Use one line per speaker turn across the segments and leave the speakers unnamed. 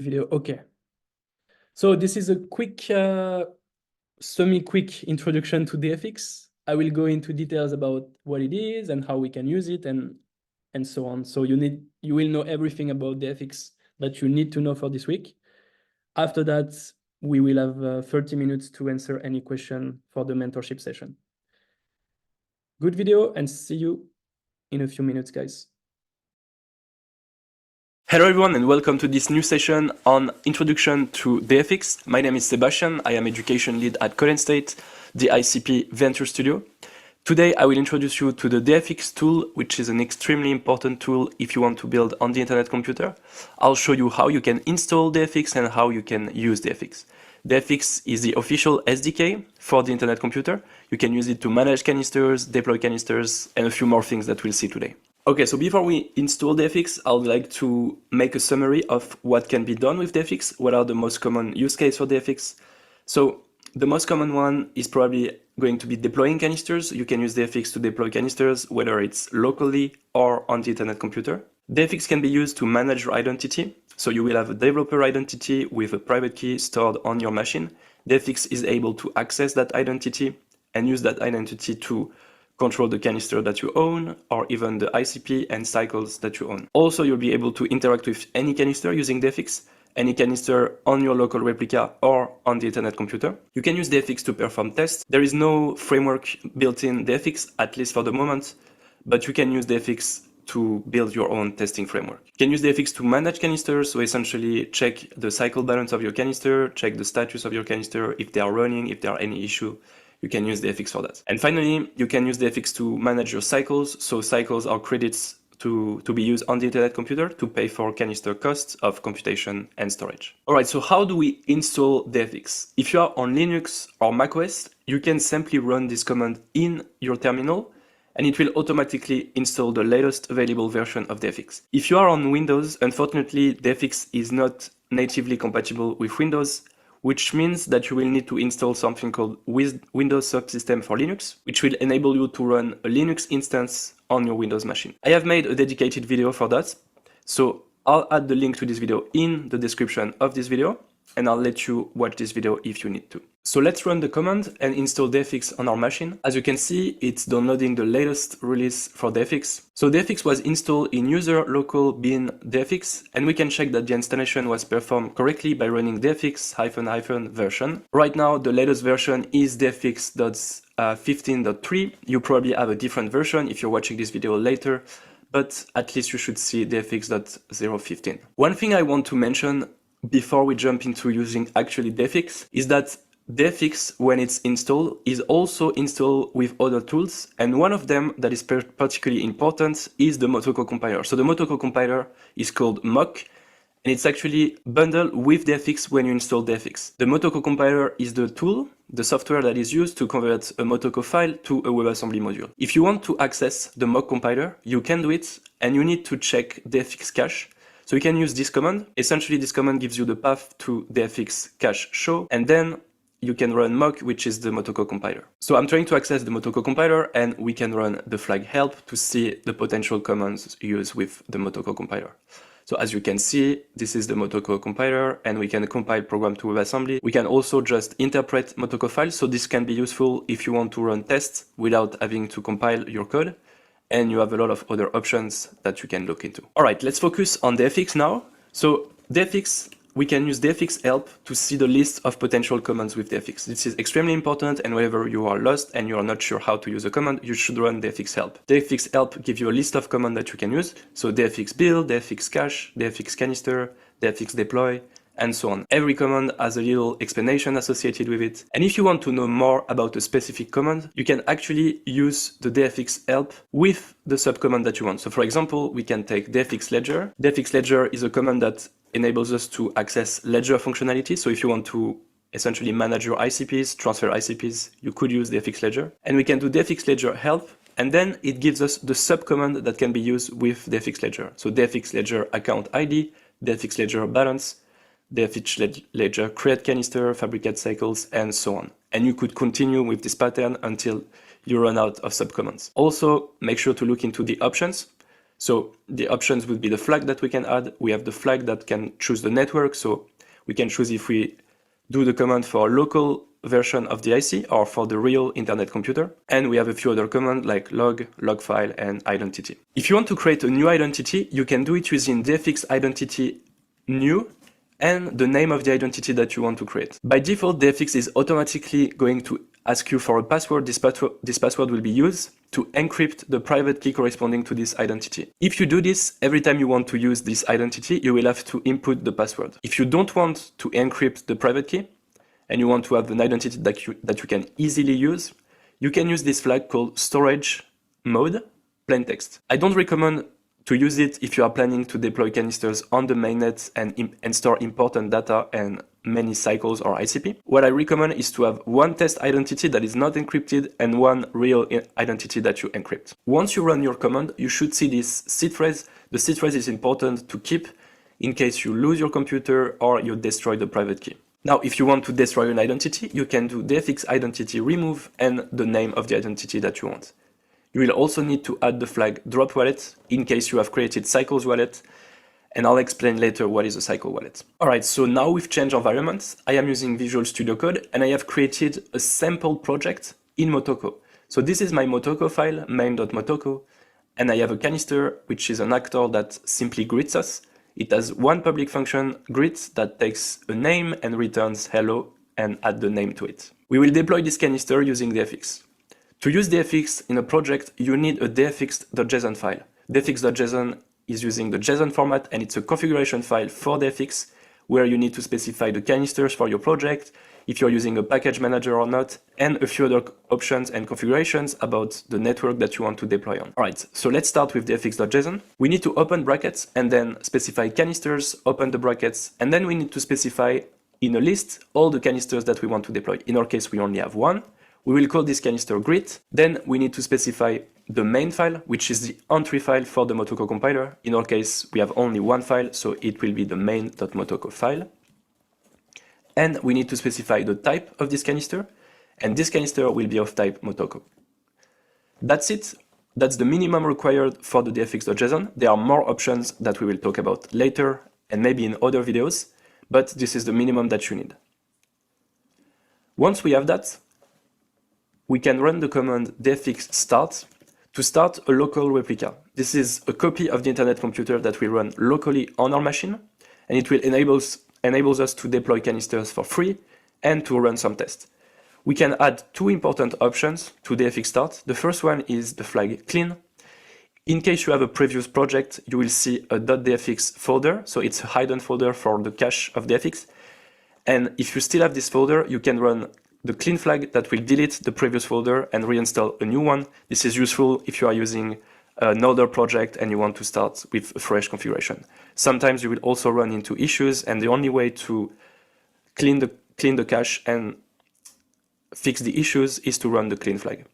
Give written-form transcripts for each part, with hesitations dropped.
Video. Okay. So this is a quick, semi-quick introduction to DFX. I will go into details about what it is and how we can use it and so on. So you will know everything about DFX that you need to know for this week. After that, we will have 30 minutes to answer any question for the mentorship session. Good video and see you in a few minutes, guys.
Hello everyone and welcome to this new session on Introduction to DFX. My name is Sebastian, I am Education Lead at Colin State, the ICP Venture Studio. Today I will introduce you to the DFX tool, which is an extremely important tool if you want to build on the internet computer. I'll show you how you can install DFX and how you can use DFX. DFX is the official SDK for the internet computer. You can use it to manage canisters, deploy canisters, and a few more things that we'll see today. Okay, so before we install DFX, I would like to make a summary of what can be done with DFX, what are the most common use cases for DFX. So the most common one is probably going to be deploying canisters. You can use DFX to deploy canisters, whether it's locally or on the internet computer. DFX can be used to manage your identity. So you will have a developer identity with a private key stored on your machine. DFX is able to access that identity and use that identity to control the canister that you own, or even the ICP and cycles that you own. Also, you'll be able to interact with any canister using DFX, any canister on your local replica or on the internet computer. You can use DFX to perform tests. There is no framework built in DFX, at least for the moment, but you can use DFX to build your own testing framework. You can use DFX to manage canisters, so essentially check the cycle balance of your canister, check the status of your canister, if they are running, if there are any issue. You can use DFX for that. And finally, you can use DFX to manage your cycles. So cycles are credits to be used on the internet computer to pay for canister costs of computation and storage. All right, so how do we install DFX? If you are on Linux or macOS, you can simply run this command in your terminal and it will automatically install the latest available version of DFX. If you are on Windows, unfortunately, DFX is not natively compatible with Windows, which means that you will need to install something called Windows Subsystem for Linux, which will enable you to run a Linux instance on your Windows machine. I have made a dedicated video for that, so I'll add the link to this video in the description of this video, and I'll let you watch this video if you need to. So let's run the command and install DFX on our machine. As you can see, it's downloading the latest release for DFX. So DFX was installed in user local bin DFX, and we can check that the installation was performed correctly by running DFX version. Right now, the latest version is DFX.15.3. You probably have a different version if you're watching this video later, but at least you should see DFX.0.15. One thing I want to mention before we jump into using actually DFX is that DFX, when it's installed, is also installed with other tools, and one of them that is particularly important is the Motoko compiler. So the Motoko compiler is called Mock, and it's actually bundled with DFX when you install DFX. The Motoko compiler is the tool, the software that is used to convert a Motoko file to a WebAssembly module. If you want to access the Mock compiler, you can do it, and you need to check DFX cache. So you can use this command. Essentially, this command gives you the path to DFX cache show, and then you can run mock, which is the Motoko compiler. So I'm trying to access the Motoko compiler, and we can run the flag help to see the potential commands used with the Motoko compiler. So as you can see, this is the Motoko compiler, and we can compile program to WebAssembly. We can also just interpret Motoko files, so this can be useful if you want to run tests without having to compile your code. And you have a lot of other options that you can look into. All right, let's focus on DFX now. So DFX, we can use DFX help to see the list of potential commands with DFX. This is extremely important, and whenever you are lost and you are not sure how to use a command, you should run DFX help. DFX help gives you a list of commands that you can use. So DFX build, DFX cache, DFX canister, DFX deploy, and so on. Every command has a little explanation associated with it. And if you want to know more about a specific command, you can actually use the DFX help with the subcommand that you want. So for example, we can take DFX ledger. DFX ledger is a command that enables us to access ledger functionality. So if you want to essentially manage your ICPs, transfer ICPs, you could use DFX ledger. And we can do DFX ledger help, and then it gives us the subcommand that can be used with DFX ledger. So DFX ledger account ID, DFX ledger balance, DFX ledger create canister, fabricate cycles, and so on. And you could continue with this pattern until you run out of subcommands. Also, make sure to look into the options. So the options would be the flag that we can add. We have the flag that can choose the network. So we can choose if we do the command for a local version of the IC or for the real internet computer. And we have a few other commands like log, log file, and identity. If you want to create a new identity, you can do it using dfx identity new and the name of the identity that you want to create. By default, dfx is automatically going to ask you for a password. This password will be used to encrypt the private key corresponding to this identity. If you do this, every time you want to use this identity, you will have to input the password. If you don't want to encrypt the private key, and you want to have an identity that you can easily use, you can use this flag called storage mode plain text. I don't recommend to use it if you are planning to deploy canisters on the mainnet and store important data and many cycles or ICP. What I recommend is to have one test identity that is not encrypted and one real identity that you encrypt. Once you run your command, you should see this seed phrase. The seed phrase is important to keep in case you lose your computer or you destroy the private key. Now, if you want to destroy an identity, you can do dfx identity remove and the name of the identity that you want. You will also need to add the flag drop wallet in case you have created cycles wallet, and I'll explain later what is a cycle wallet. Alright, so now we've changed environments. I am using Visual Studio Code and I have created a sample project in Motoko. So this is my Motoko file, main.motoko, and I have a canister, which is an actor that simply greets us. It has one public function, greet, that takes a name and returns hello and add the name to it. We will deploy this canister using dfx. To use dfx in a project, you need a dfx.json file. dfx.json is using the JSON format and it's a configuration file for dfx where you need to specify the canisters for your project, if you're using a package manager or not, and a few other options and configurations about the network that you want to deploy on. Alright, so let's start with dfx.json. We need to open brackets and then specify canisters, open the brackets, and then we need to specify in a list all the canisters that we want to deploy. In our case, we only have one. We will call this canister greet. Then we need to specify the main file, which is the entry file for the Motoko compiler. In our case, we have only one file, so it will be the main.motoko file. And we need to specify the type of this canister, and this canister will be of type Motoko. That's it. That's the minimum required for the dfx.json. There are more options that we will talk about later and maybe in other videos, but this is the minimum that you need. Once we have that, we can run the command dfx start to start a local replica. This is a copy of the internet computer that we run locally on our machine, and it will enables us to deploy canisters for free and to run some tests. We can add two important options to dfx start. The first one is the flag clean. In case you have a previous project, you will see a .dfx folder, so it's a hidden folder for the cache of dfx. And if you still have this folder, you can run the clean flag that will delete the previous folder and reinstall a new one. This is useful if you are using another project and you want to start with a fresh configuration. Sometimes you will also run into issues, and the only way to clean the cache and fix the issues is to run the clean flag.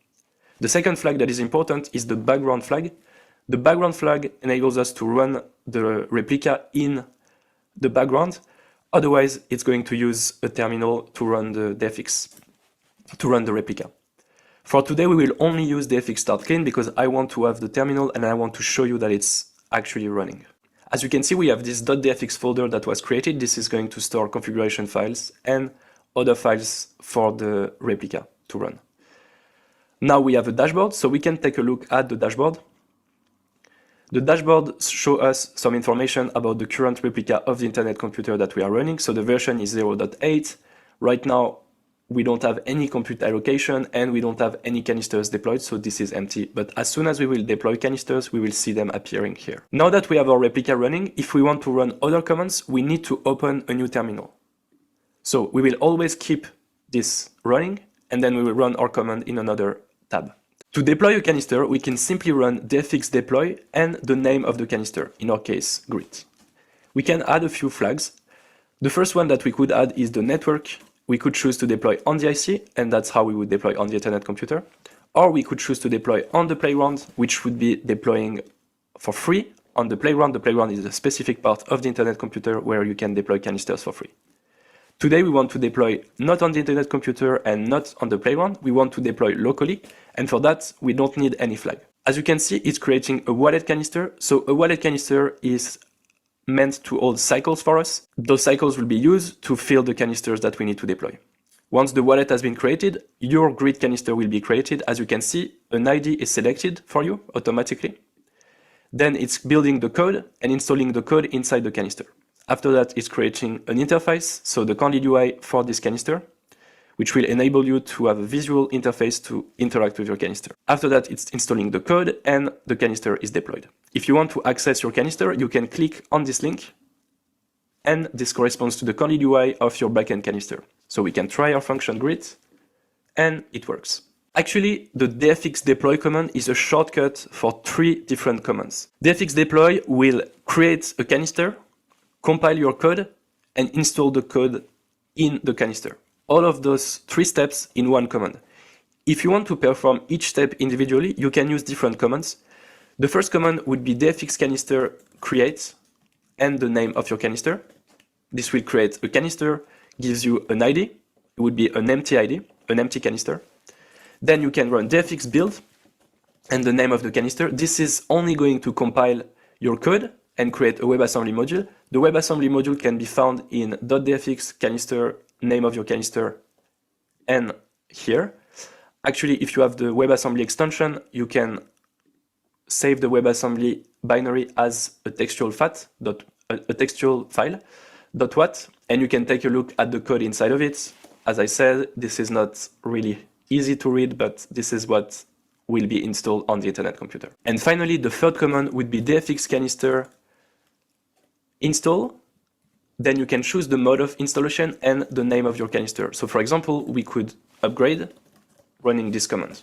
The second flag that is important is the background flag. The background flag enables us to run the replica in the background. Otherwise, it's going to use a terminal to run the dfx, to run the replica. For today, we will only use dfx start clean because I want to have the terminal and I want to show you that it's actually running. As you can see, we have this .dfx folder that was created. This is going to store configuration files and other files for the replica to run. Now we have a dashboard, so we can take a look at the dashboard. The dashboard shows us some information about the current replica of the internet computer that we are running. So the version is 0.8. Right now, we don't have any compute allocation and we don't have any canisters deployed, so this is empty. But as soon as we will deploy canisters, we will see them appearing here. Now that we have our replica running, if we want to run other commands, we need to open a new terminal. So we will always keep this running and then we will run our command in another tab. To deploy a canister, we can simply run dfx deploy and the name of the canister, in our case, greet. We can add a few flags. The first one that we could add is the network. We could choose to deploy on the IC, and that's how we would deploy on the internet computer. Or we could choose to deploy on the playground, which would be deploying for free on the playground. The playground is a specific part of the internet computer where you can deploy canisters for free. Today we want to deploy not on the internet computer and not on the playground. We want to deploy locally, and for that we don't need any flag. As you can see, it's creating a wallet canister. So a wallet canister is meant to hold cycles for us. Those cycles will be used to fill the canisters that we need to deploy. Once the wallet has been created, your grid canister will be created. As you can see, an ID is selected for you automatically. Then it's building the code and installing the code inside the canister. After that, it's creating an interface, so the Candid UI for this canister, which will enable you to have a visual interface to interact with your canister. After that, it's installing the code and the canister is deployed. If you want to access your canister, you can click on this link and this corresponds to the Candid UI of your backend canister. So we can try our function grid and it works. Actually, the dfx deploy command is a shortcut for 3 different commands. dfx deploy will create a canister, compile your code, and install the code in the canister. All of those 3 steps in one command. If you want to perform each step individually, you can use different commands. The first command would be dfx canister create and the name of your canister. This will create a canister, gives you an ID. It would be an empty ID, an empty canister. Then you can run dfx build and the name of the canister. This is only going to compile your code and create a WebAssembly module. The WebAssembly module can be found in .dfx canister, name of your canister, and here. Actually, if you have the WebAssembly extension, you can save the WebAssembly binary as a textual file, .wat, and you can take a look at the code inside of it. As I said, this is not really easy to read, but this is what will be installed on the internet computer. And finally, the third command would be dfx canister install. Then you can choose the mode of installation and the name of your canister. So for example, we could upgrade running this command.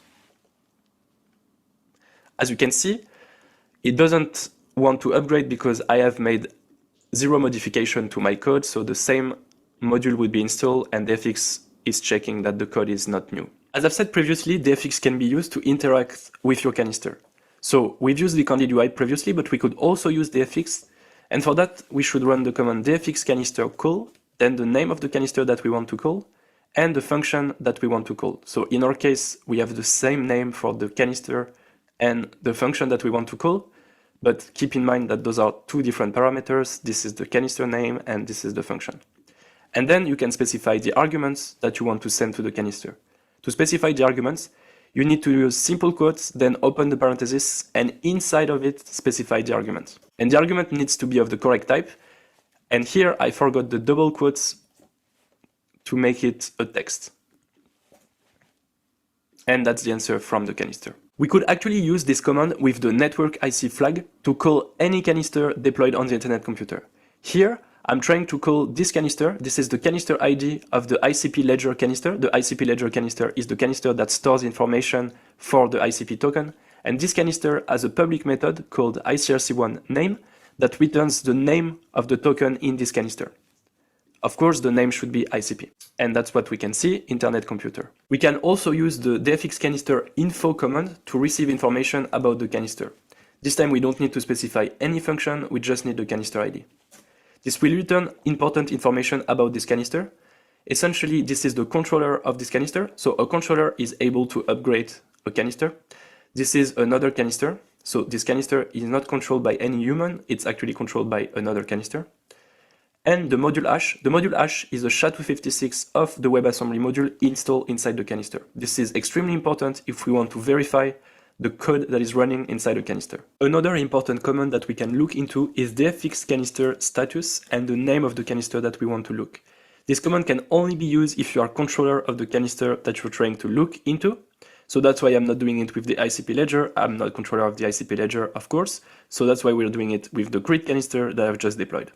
As you can see, it doesn't want to upgrade because I have made 0 modification to my code, so the same module would be installed and dfx is checking that the code is not new. As I've said previously, dfx can be used to interact with your canister. So we've used the Candid UI previously, but we could also use dfx, and for that we should run the command dfx canister call, then the name of the canister that we want to call, and the function that we want to call. So in our case, we have the same name for the canister and the function that we want to call, but keep in mind that those are 2 different parameters. This is the canister name and this is the function. And then you can specify the arguments that you want to send to the canister. To specify the arguments, you need to use simple quotes, then open the parenthesis, and inside of it specify the argument. And the argument needs to be of the correct type. And here I forgot the double quotes to make it a text. And that's the answer from the canister. We could actually use this command with the network IC flag to call any canister deployed on the internet computer. Here, I'm trying to call this canister. This is the canister ID of the ICP ledger canister. The ICP ledger canister is the canister that stores information for the ICP token. And this canister has a public method called ICRC1 name that returns the name of the token in this canister. Of course, the name should be ICP. And that's what we can see, internet computer. We can also use the dfx canister info command to receive information about the canister. This time we don't need to specify any function, we just need the canister ID. This will return important information about this canister. Essentially, this is the controller of this canister. So a controller is able to upgrade a canister. This is another canister. So this canister is not controlled by any human, it's actually controlled by another canister. And the module hash. The module hash is the SHA-256 of the WebAssembly module installed inside the canister. This is extremely important if we want to verify the code that is running inside the canister. Another important command that we can look into is dfx canister status and the name of the canister that we want to look. This command can only be used if you are controller of the canister that you're trying to look into. So that's why I'm not doing it with the ICP ledger. I'm not controller of the ICP ledger, of course. So that's why we're doing it with the grid canister that I've just deployed.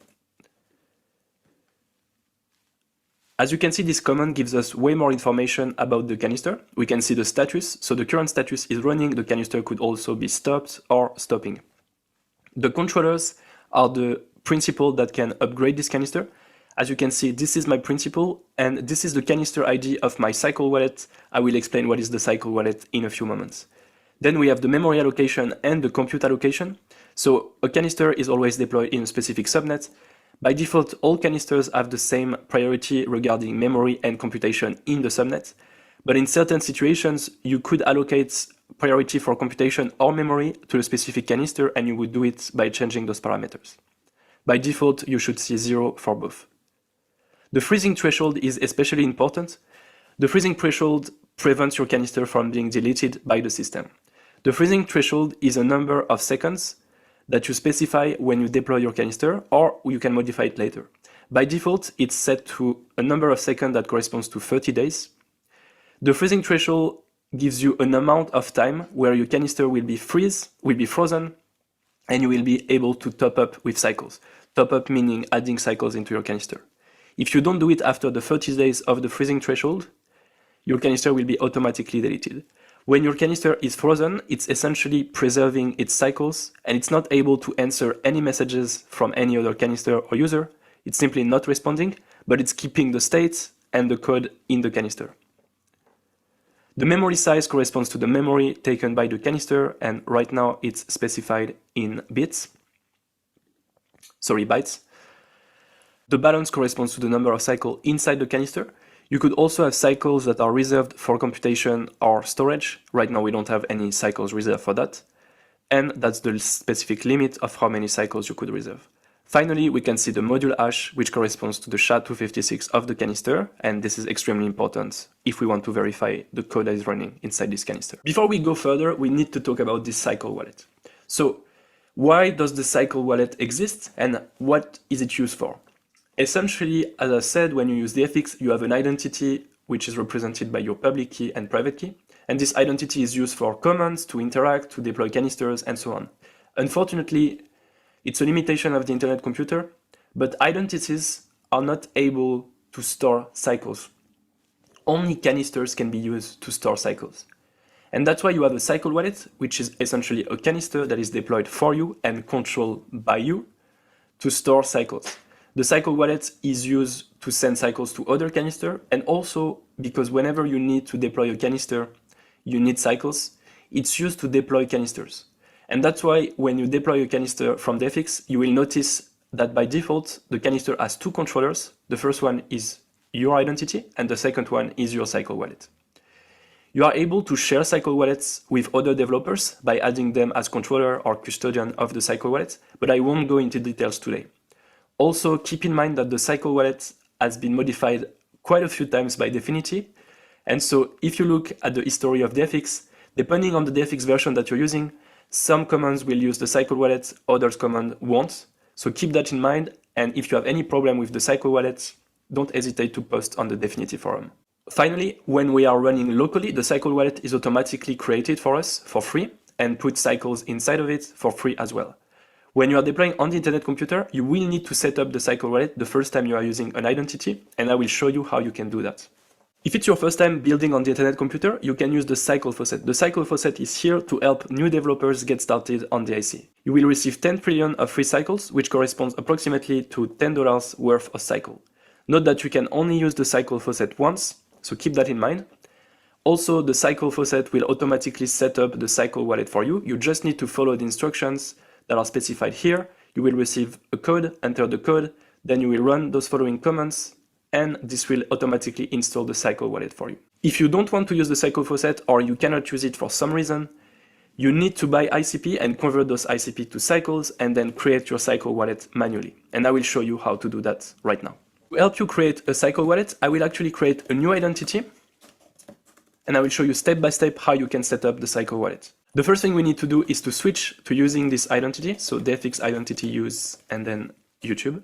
As you can see, this command gives us way more information about the canister. We can see the status. So the current status is running. The canister could also be stopped or stopping. The controllers are the principal that can upgrade this canister. As you can see, this is my principal, and this is the canister ID of my cycle wallet. I will explain what is the cycle wallet in a few moments. Then we have the memory allocation and the compute allocation. So a canister is always deployed in a specific subnet. By default, all canisters have the same priority regarding memory and computation in the subnet. But in certain situations, you could allocate priority for computation or memory to a specific canister, and you would do it by changing those parameters. By default, you should see 0 for both. The freezing threshold is especially important. The freezing threshold prevents your canister from being deleted by the system. The freezing threshold is a number of seconds that you specify when you deploy your canister, or you can modify it later. By default, it's set to a number of seconds that corresponds to 30 days. The freezing threshold gives you an amount of time where your canister will be frozen, and you will be able to top up with cycles. Top up meaning adding cycles into your canister. If you don't do it after the 30 days of the freezing threshold, your canister will be automatically deleted. When your canister is frozen, it's essentially preserving its cycles, and it's not able to answer any messages from any other canister or user. It's simply not responding, but it's keeping the state and the code in the canister. The memory size corresponds to the memory taken by the canister, and right now it's specified in bytes. The balance corresponds to the number of cycles inside the canister. You could also have cycles that are reserved for computation or storage. Right now we don't have any cycles reserved for that. And that's the specific limit of how many cycles you could reserve. Finally, we can see the module hash, which corresponds to the SHA-256 of the canister, and this is extremely important if we want to verify the code that is running inside this canister. Before we go further, we need to talk about this cycle wallet. So, why does the cycle wallet exist, and what is it used for? Essentially, as I said, when you use DFX, you have an identity which is represented by your public key and private key, and this identity is used for commands, to interact, to deploy canisters, and so on. Unfortunately, it's a limitation of the internet computer, but identities are not able to store cycles. Only canisters can be used to store cycles. And that's why you have a cycle wallet, which is essentially a canister that is deployed for you and controlled by you to store cycles. The cycle wallet is used to send cycles to other canisters, and also because whenever you need to deploy a canister, you need cycles. It's used to deploy canisters. And that's why when you deploy a canister from DFX, you will notice that by default, the canister has two controllers. The first one is your identity, and the second one is your cycle wallet. You are able to share cycle wallets with other developers by adding them as controller or custodian of the cycle wallet, but I won't go into details today. Also, keep in mind that the cycle wallet has been modified quite a few times by Dfinity, and so if you look at the history of DFX, depending on the DFX version that you're using, some commands will use the cycle wallet, others command won't. So keep that in mind, and if you have any problem with the cycle wallet, don't hesitate to post on the Dfinity forum. Finally, when we are running locally, the cycle wallet is automatically created for us for free and put cycles inside of it for free as well. When you are deploying on the internet computer, you will need to set up the cycle wallet the first time you are using an identity, and I will show you how you can do that. If it's your first time building on the internet computer, you can use the cycle faucet. The cycle faucet is here to help new developers get started on the IC. You will receive 10 trillion of free cycles, which corresponds approximately to $10 worth of cycle. Note that you can only use the cycle faucet once, so keep that in mind. Also, the cycle faucet will automatically set up the cycle wallet for you. You just need to follow the instructions that are specified here. You will receive a code, enter the code, then you will run those following commands, and this will automatically install the cycle wallet for you. If you don't want to use the cycle faucet or you cannot use it for some reason, you need to buy ICP and convert those ICP to cycles and then create your cycle wallet manually. And I will show you how to do that right now. To help you create a cycle wallet, I will actually create a new identity, and I will show you step by step how you can set up the cycle wallet. The first thing we need to do is to switch to using this identity, so DFX identity use and then YouTube.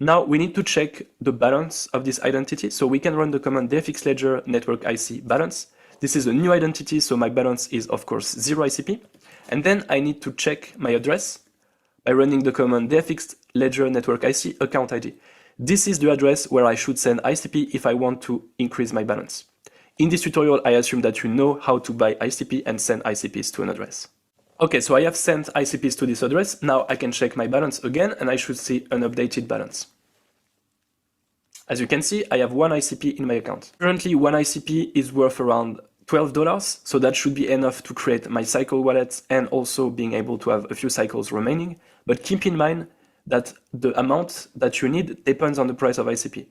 Now we need to check the balance of this identity, so we can run the command dfx ledger network IC balance. This is a new identity, so my balance is of course 0 ICP. And then I need to check my address by running the command dfx ledger network IC account ID. This is the address where I should send ICP if I want to increase my balance. In this tutorial, I assume that you know how to buy ICP and send ICPs to an address. Okay, so I have sent ICPs to this address. Now I can check my balance again, and I should see an updated balance. As you can see, I have one ICP in my account. Currently, one ICP is worth around $12, so that should be enough to create my cycle wallet and also being able to have a few cycles remaining. But keep in mind that the amount that you need depends on the price of ICP.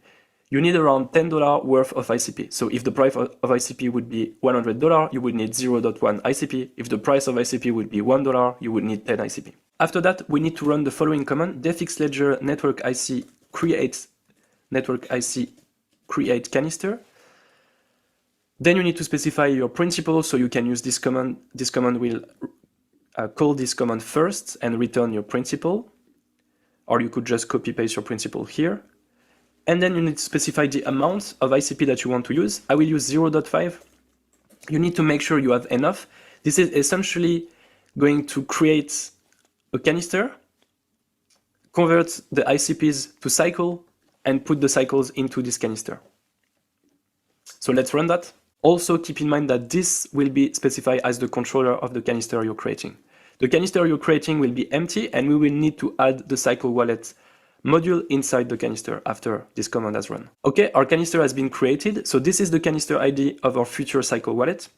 you need around $10 worth of ICP. So if the price of ICP would be $100, you would need 0.1 ICP. If the price of ICP would be $1, you would need 10 ICP. After that, we need to run the following command: defix ledger network IC create canister. Then you need to specify your principal, so you can use this command. This command will call this command first and return your principal, or you could just copy paste your principal here. And then you need to specify the amount of ICP that you want to use. I will use 0.5. You need to make sure you have enough. This is essentially going to create a canister, convert the ICPs to cycle, and put the cycles into this canister. So let's run that. Also keep in mind that this will be specified as the controller of the canister you're creating. The canister you're creating will be empty, and we will need to add the cycle wallet module inside the canister after this command has run. Okay, our canister has been created. So this is the canister ID of our future cycle wallet.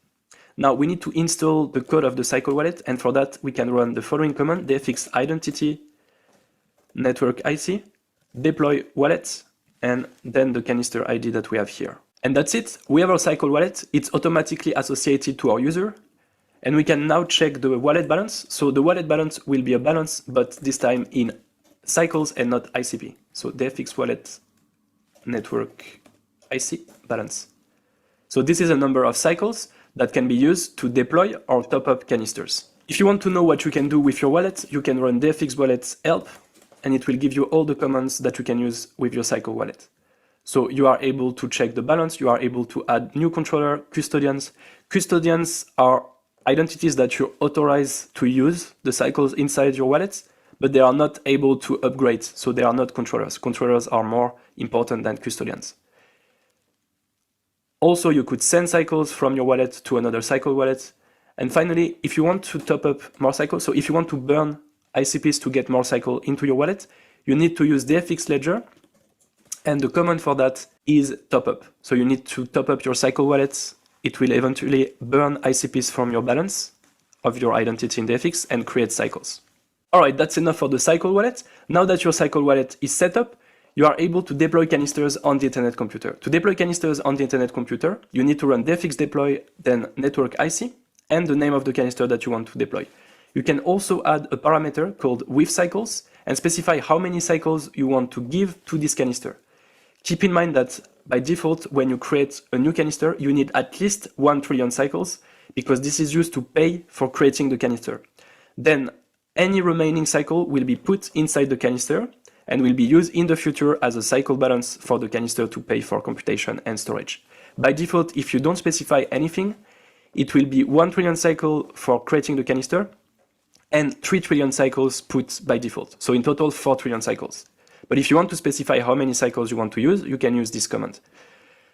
Now we need to install the code of the cycle wallet, and for that we can run the following command: defix identity network IC deploy wallet, and then the canister ID that we have here. And that's it. We have our cycle wallet. It's automatically associated to our user, and we can now check the wallet balance. So the wallet balance will be a balance, but this time in cycles and not ICP. So defix wallet network IC balance. So this is a number of cycles that can be used to deploy or top up canisters. If you want to know what you can do with your wallet, you can run defix wallet help, and it will give you all the commands that you can use with your cycle wallet. So you are able to check the balance, you are able to add new controller, custodians. Custodians are identities that you authorize to use the cycles inside your wallets, but they are not able to upgrade, so they are not controllers. Controllers are more important than custodians. Also, you could send cycles from your wallet to another cycle wallet. And finally, if you want to top up more cycles, so if you want to burn ICPs to get more cycle into your wallet, you need to use defix ledger, and the command for that is top up. So you need to top up your cycle wallets. It will eventually burn ICPs from your balance of your identity in defix and create cycles. All right, that's enough for the cycle wallet. Now that your cycle wallet is set up, you are able to deploy canisters on the internet computer. To deploy canisters on the internet computer, you need to run defix deploy, then network IC, and the name of the canister that you want to deploy. You can also add a parameter called with cycles and specify how many cycles you want to give to this canister. Keep in mind that by default, when you create a new canister, you need at least 1 trillion cycles, because this is used to pay for creating the canister. Then any remaining cycle will be put inside the canister and will be used in the future as a cycle balance for the canister to pay for computation and storage. By default, if you don't specify anything, it will be 1 trillion cycle for creating the canister and 3 trillion cycles put by default. So in total, 4 trillion cycles. But if you want to specify how many cycles you want to use, you can use this command.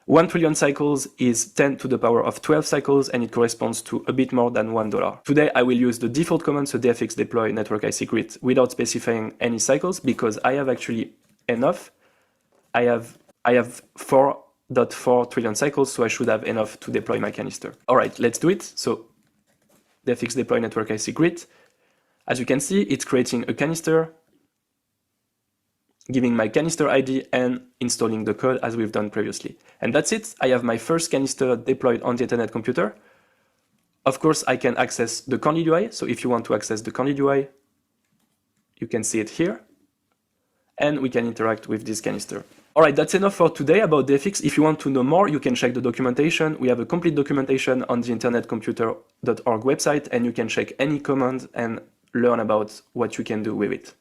1 trillion cycles is 10 to the power of 12 cycles, and it corresponds to a bit more than $1. Today, I will use the default command, so defix deploy network IC grid, without specifying any cycles, because I have actually enough. I have 4.4 trillion cycles, so I should have enough to deploy my canister. All right, let's do it. So defix deploy network IC grid. As you can see, it's creating a canister, giving my canister ID and installing the code as we've done previously. And that's it. I have my first canister deployed on the internet computer. Of course, I can access the Candid UI. So if you want to access the Candid UI, you can see it here. And we can interact with this canister. All right, that's enough for today about defix. If you want to know more, you can check the documentation. We have a complete documentation on the internetcomputer.org website, and you can check any command and learn about what you can do with it.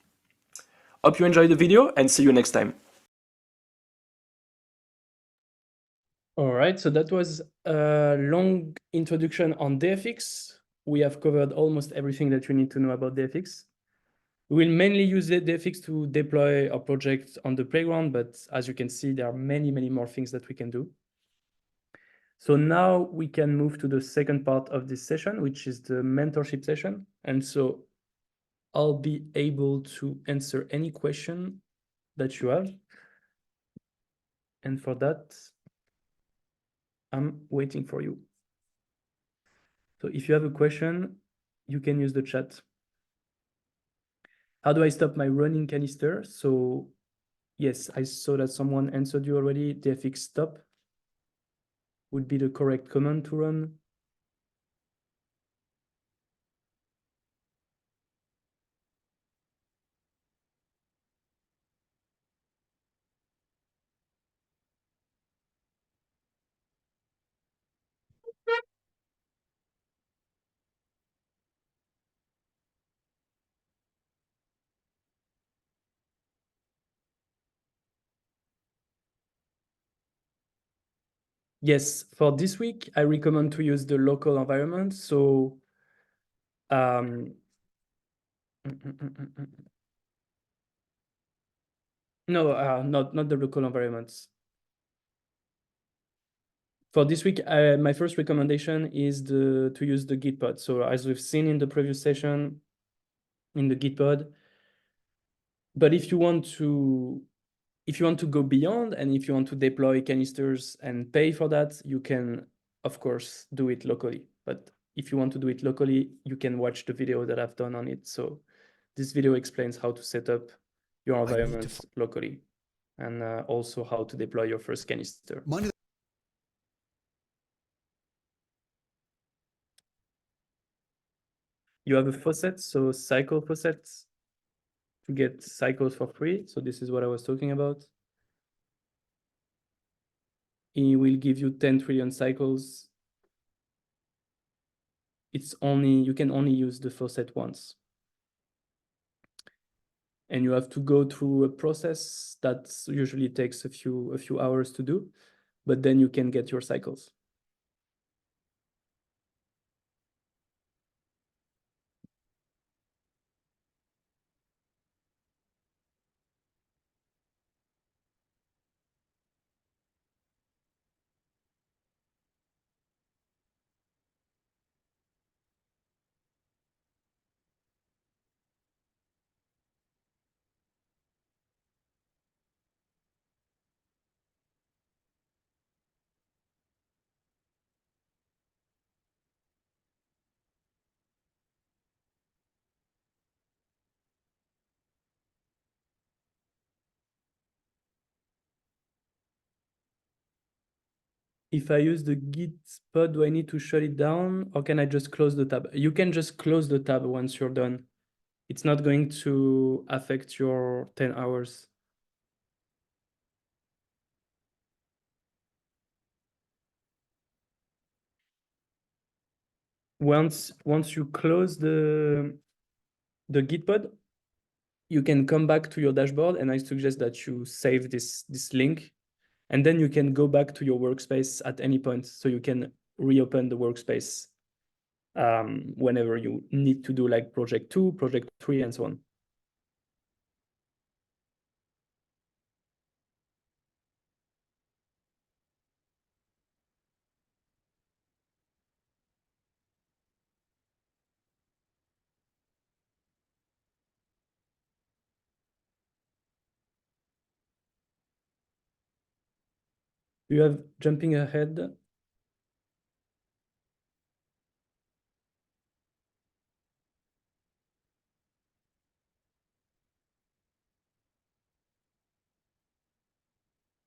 Hope you enjoyed the video, and see you next time.
All right, so that was a long introduction on DFX. We have covered almost everything that you need to know about DFX. We will mainly use DFX to deploy our project on the playground, but as you can see, there are many, many more things that we can do. So now we can move to the second part of this session, which is the mentorship session. And so I'll be able to answer any question that you have. And for that, I'm waiting for you. So if you have a question, you can use the chat. How do I stop my running canister? So Yes, I saw that someone answered you already. dfx stop would be the correct command to run. Yes, for this week, I recommend to use the local environment. So um, no, not the local environments. For this week, my first recommendation is to use the Git pod. So as we've seen in the previous session in the Git pod, but if you want to go beyond and if you want to deploy canisters and pay for that, you can, of course, do it locally. But if you want to do it locally, you can watch the video that I've done on it. So this video explains how to set up your environment locally and also how to deploy your first canister. You have a faucet, so cycle faucets to get cycles for free. So this is what I was talking about. It will give you 10 trillion cycles. You can only use the faucet once. And you have to go through a process that usually takes a few hours to do, but then you can get your cycles. If I use the Git pod, do I need to shut it down or can I just close the tab? You can just close the tab once you're done. It's not going to affect your 10 hours. Once you close the Git pod, you can come back to your dashboard and I suggest that you save this link and then you can go back to your workspace at any point. So you can reopen the workspace whenever you need to do like project 2, project 3, and so on. You have jumping ahead.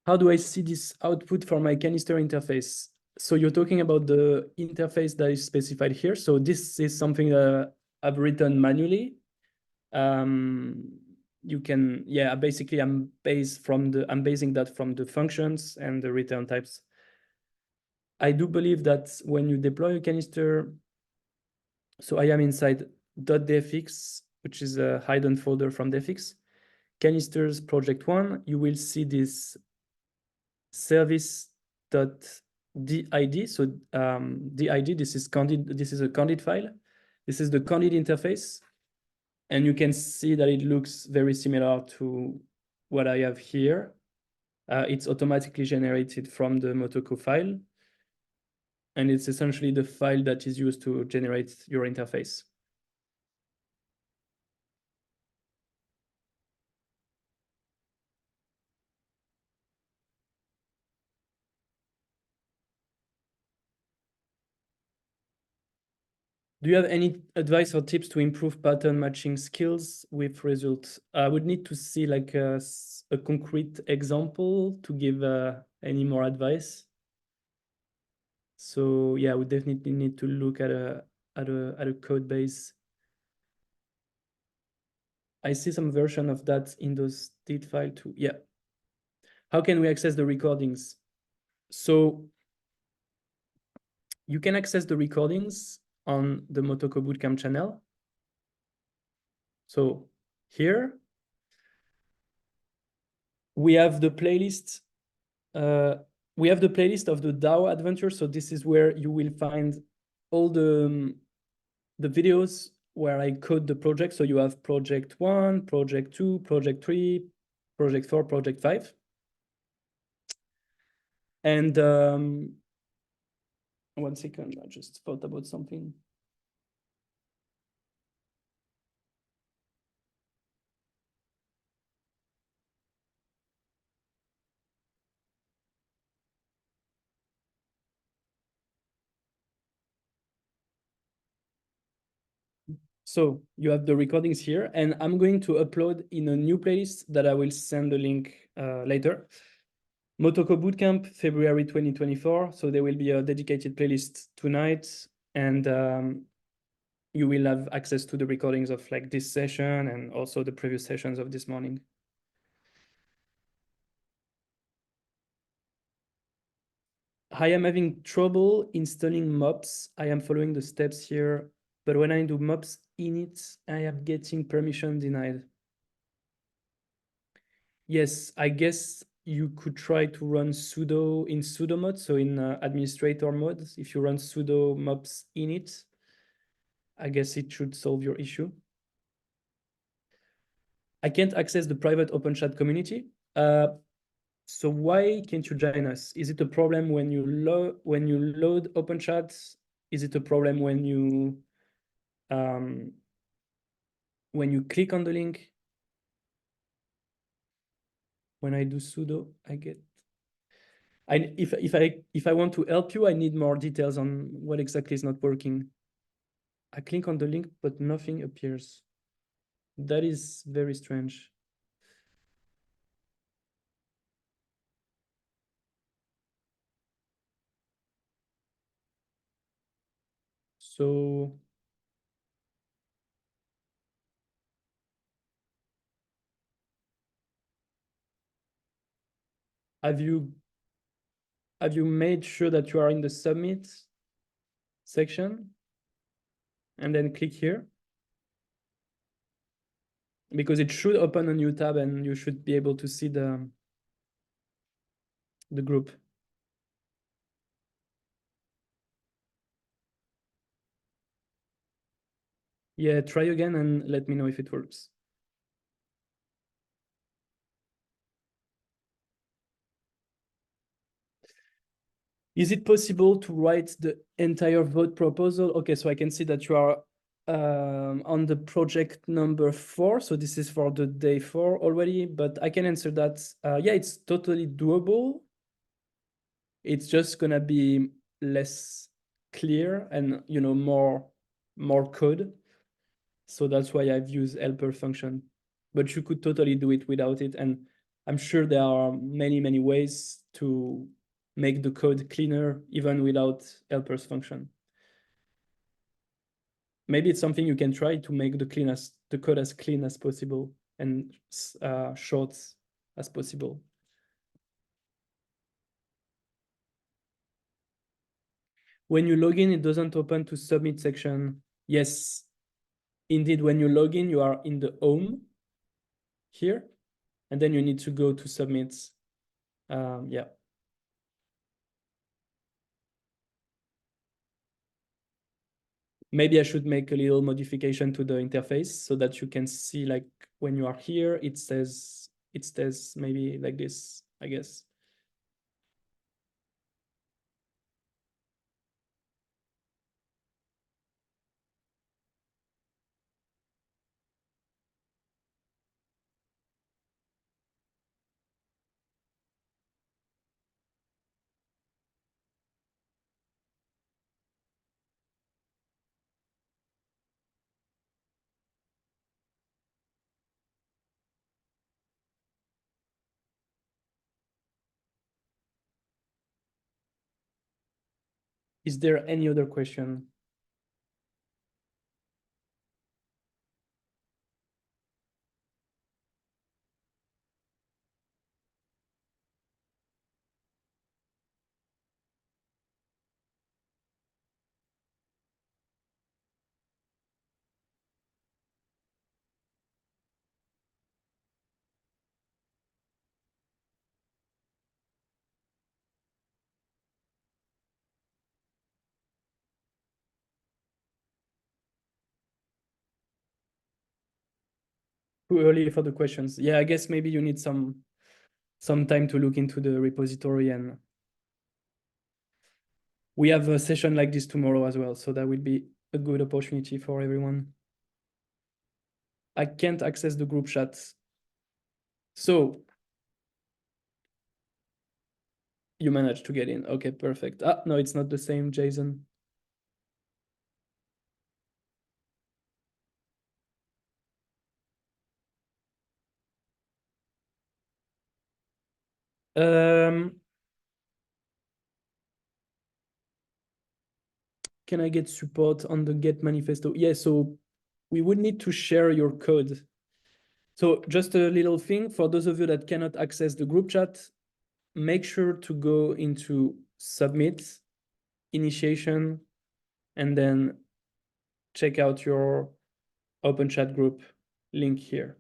How do I see this output for my canister interface? So you're talking about the interface that is specified here. So this is something that I've written manually. You can, yeah, basically I'm basing that from the functions and the return types. I do believe that when you deploy a canister, so I am inside .dfx, which is a hidden folder from dfx. Canisters project 1, you will see this service.did. So did, this is a candid file. This is the candid interface. And you can see that it looks very similar to what I have here. It's automatically generated from the Motoko file. And it's essentially the file that is used to generate your interface. Do you have any advice or tips to improve pattern matching skills with results? I would need to see like a concrete example to give any more advice. So yeah, we definitely need to look at a code base. I see some version of that in those did file too. Yeah. How can we access the recordings? So you can access the recordings on the Motoko Bootcamp channel. So here we have the playlist. We have the playlist of the DAO adventure. So this is where you will find all the videos where I code the project. So you have project 1, project 2, project 3, project 4, project 5. And 1 second, I just thought about something. So you have the recordings here, and I'm going to upload in a new playlist that I will send the link later. Motoko Bootcamp, February 2024. So there will be a dedicated playlist tonight, and you will have access to the recordings of like this session and also the previous sessions of this morning. I am having trouble installing mobs. I am following the steps here, but when I do mobs init, I am getting permission denied. Yes, I guess you could try to run sudo in sudo mode, so in administrator mode. If you run sudo mobs init, I guess it should solve your issue. I can't access the private open chat community. So why can't you join us? Is it a problem when you load open chat? Is it a problem when you click on the link? When I do sudo, I get. If I want to help you, I need more details on what exactly is not working. I click on the link, but nothing appears. That is very strange. So have you made sure that you are in the submit section and then click here? Because it should open a new tab and you should be able to see the group. Yeah, try again and let me know if it works. Is it possible to write the entire vote proposal? Okay, so I can see that you are on the project number 4. So this is for the day 4 already, but I can answer that. Yeah, it's totally doable. It's just gonna be less clear and more code. So that's why I've used helper function. But you could totally do it without it. And I'm sure there are many, many ways to make the code cleaner even without helpers function. Maybe it's something you can try to make the code as clean as possible and short as possible. When you log in, it doesn't open to submit section. Yes, indeed, when you log in, you are in the home here, and then you need to go to submit. Yeah. Maybe I should make a little modification to the interface so that you can see, like, when you are here, it says maybe like this, I guess. Is there any other question? Too early for the questions. Yeah, I guess maybe you need some time to look into the repository, and we have a session like this tomorrow as well, so that will be a good opportunity for everyone. I can't access the group chat. So you managed to get in. Okay, perfect. Ah, no, it's not the same, Jason. Can I get support on the Get manifesto? Yeah, so we would need to share your code. So just a little thing for those of you that cannot access the group chat, make sure to go into submit, initiation, and then check out your open chat group link here.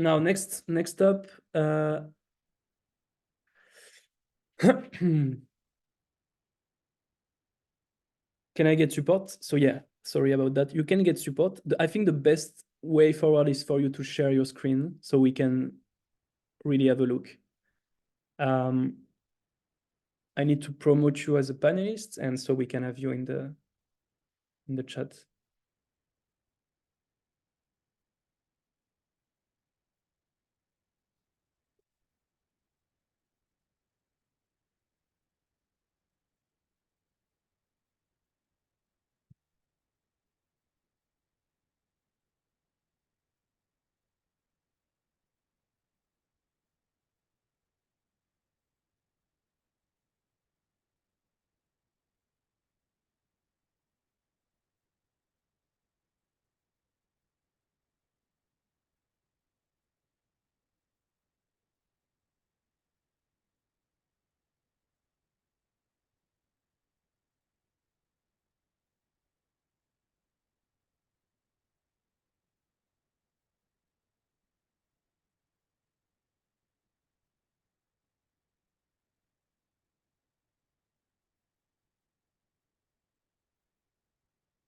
Now next up, can I get support? So yeah, sorry about that. You can get support. I think the best way forward is for you to share your screen so we can really have a look. I need to promote you as a panelist, and so we can have you in the chat.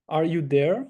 Are you there?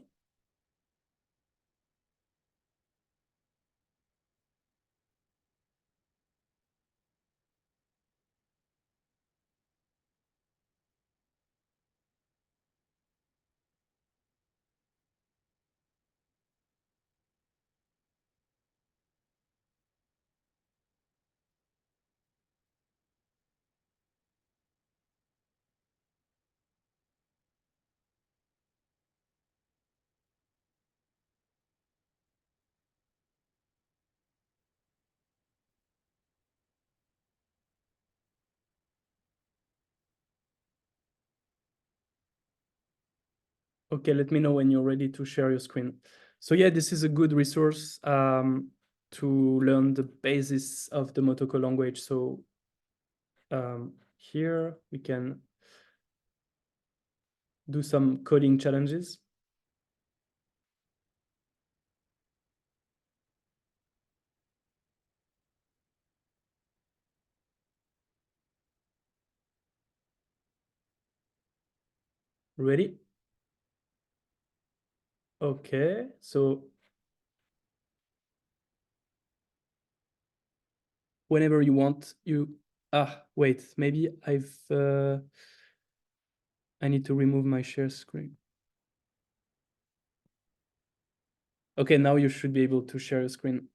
Okay, let me know when you're ready to share your screen. So yeah, this is a good resource to learn the basis of the Motoko language. So here we can do some coding challenges. Ready? Okay, so whenever you want, wait, maybe I need to remove my share screen. Okay, now you should be able to share your screen.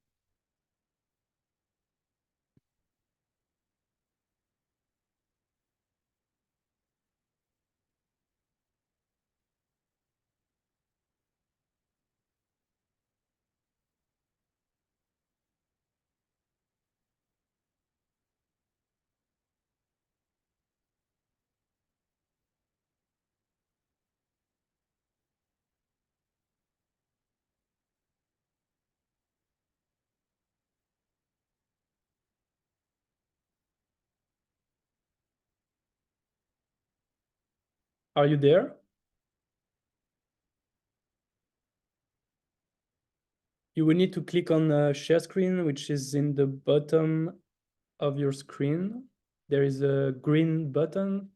Are you there? You will need to click on share screen, which is in the bottom of your screen. There is a green button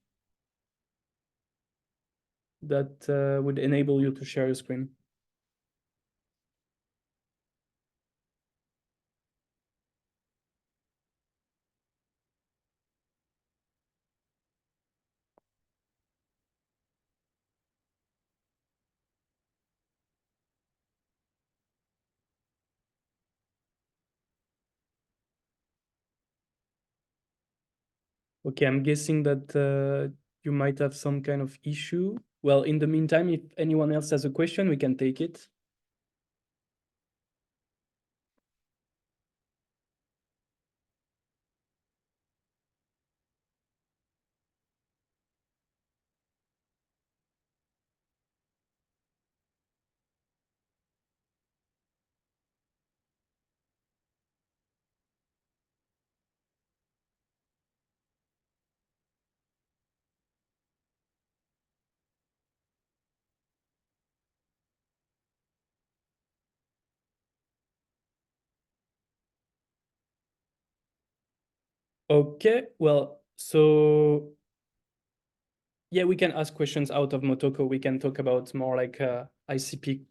that would enable you to share your screen. Okay, I'm guessing that you might have some kind of issue. Well, in the meantime, if anyone else has a question, we can take it. Okay, well, so yeah, we can ask questions out of Motoko. We can talk about more like ICP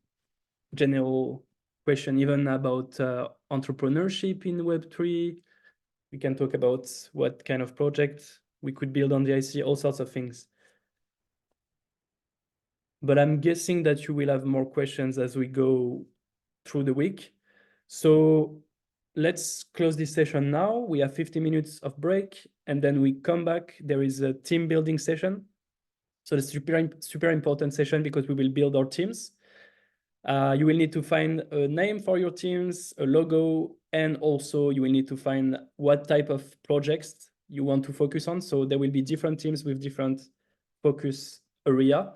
general question, even about entrepreneurship in Web3. We can talk about what kind of project we could build on the IC, all sorts of things. But I'm guessing that you will have more questions as we go through the week. So let's close this session now. We have 50 minutes of break, and then we come back. There is a team building session. So it's super important session because we will build our teams. You will need to find a name for your teams, a logo, and also you will need to find what type of projects you want to focus on. So there will be different teams with different focus area.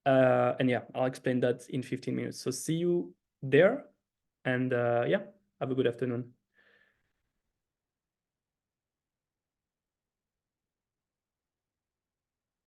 And yeah, I'll explain that in 15 minutes. So see you there, and yeah, have a good afternoon.